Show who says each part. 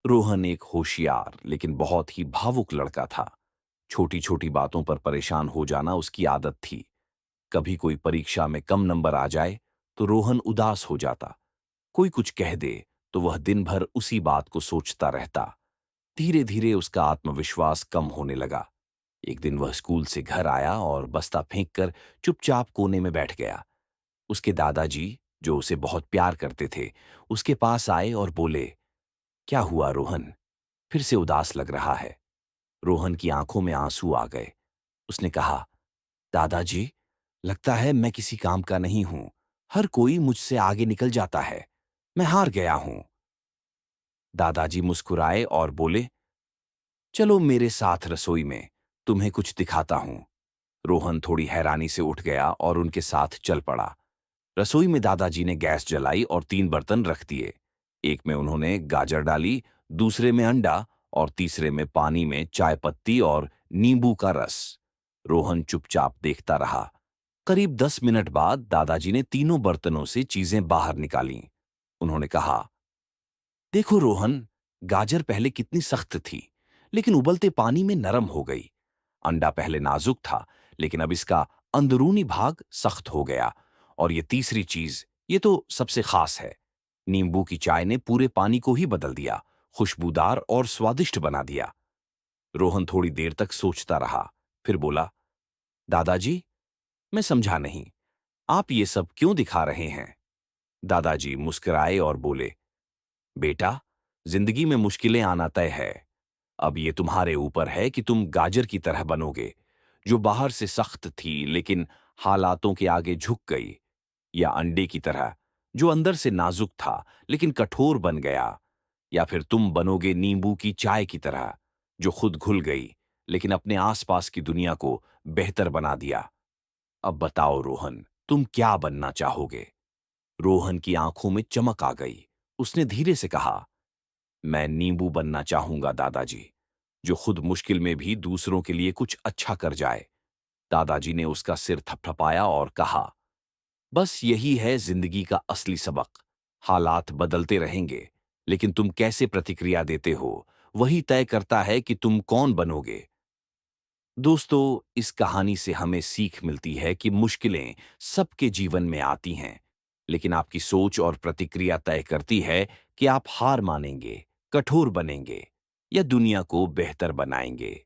Speaker 1: रोहन एक होशियार लेकिन बहुत ही भावुक लड़का था। छोटी छोटी बातों पर परेशान हो जाना उसकी आदत थी। कभी कोई परीक्षा में कम नंबर आ जाए तो रोहन उदास हो जाता। कोई कुछ कह दे तो वह दिन भर उसी बात को सोचता रहता। धीरे धीरे उसका आत्मविश्वास कम होने लगा। एक दिन वह स्कूल से घर आया और बस्ता फेंक कर चुपचाप कोने में बैठ गया। उसके दादाजी, जो उसे बहुत प्यार करते थे, उसके पास आए और बोले, क्या हुआ रोहन? फिर से उदास लग रहा है। रोहन की आंखों में आंसू आ गए। उसने कहा, दादाजी, लगता है मैं किसी काम का नहीं हूं। हर कोई मुझसे आगे निकल जाता है। मैं हार गया हूं। दादाजी मुस्कुराए और बोले, चलो मेरे साथ रसोई में, तुम्हें कुछ दिखाता हूं। रोहन थोड़ी हैरानी से उठ गया और उनके साथ चल पड़ा। रसोई में दादाजी ने गैस जलाई और 3 बर्तन रख दिए। एक में उन्होंने गाजर डाली, दूसरे में अंडा और तीसरे में पानी में चाय पत्ती और नींबू का रस। रोहन चुपचाप देखता रहा। करीब 10 मिनट बाद दादाजी ने तीनों बर्तनों से चीजें बाहर निकालीं। उन्होंने कहा, देखो रोहन, गाजर पहले कितनी सख्त थी, लेकिन उबलते पानी में नरम हो गई। अंडा पहले नाजुक था, लेकिन अब इसका अंदरूनी भाग सख्त हो गया। और ये तीसरी चीज, ये तो सबसे खास है। नींबू की चाय ने पूरे पानी को ही बदल दिया, खुशबूदार और स्वादिष्ट बना दिया। रोहन थोड़ी देर तक सोचता रहा, फिर बोला, दादाजी, मैं समझा नहीं, आप ये सब क्यों दिखा रहे हैं? दादाजी मुस्कुराए और बोले, बेटा, जिंदगी में मुश्किलें आना तय है। अब ये तुम्हारे ऊपर है कि तुम गाजर की तरह बनोगे, जो बाहर से सख्त थी लेकिन हालातों के आगे झुक गई, या अंडे की तरह, जो अंदर से नाजुक था लेकिन कठोर बन गया, या फिर तुम बनोगे नींबू की चाय की तरह, जो खुद घुल गई लेकिन अपने आसपास की दुनिया को बेहतर बना दिया। अब बताओ रोहन, तुम क्या बनना चाहोगे? रोहन की आंखों में चमक आ गई। उसने धीरे से कहा, मैं नींबू बनना चाहूंगा दादाजी, जो खुद मुश्किल में भी दूसरों के लिए कुछ अच्छा कर जाए। दादाजी ने उसका सिर थपथपाया और कहा, बस यही है जिंदगी का असली सबक। हालात बदलते रहेंगे, लेकिन तुम कैसे प्रतिक्रिया देते हो, वही तय करता है कि तुम कौन बनोगे। दोस्तों, इस कहानी से हमें सीख मिलती है कि मुश्किलें सबके जीवन में आती हैं, लेकिन आपकी सोच और प्रतिक्रिया तय करती है कि आप हार मानेंगे, कठोर बनेंगे या दुनिया को बेहतर बनाएंगे।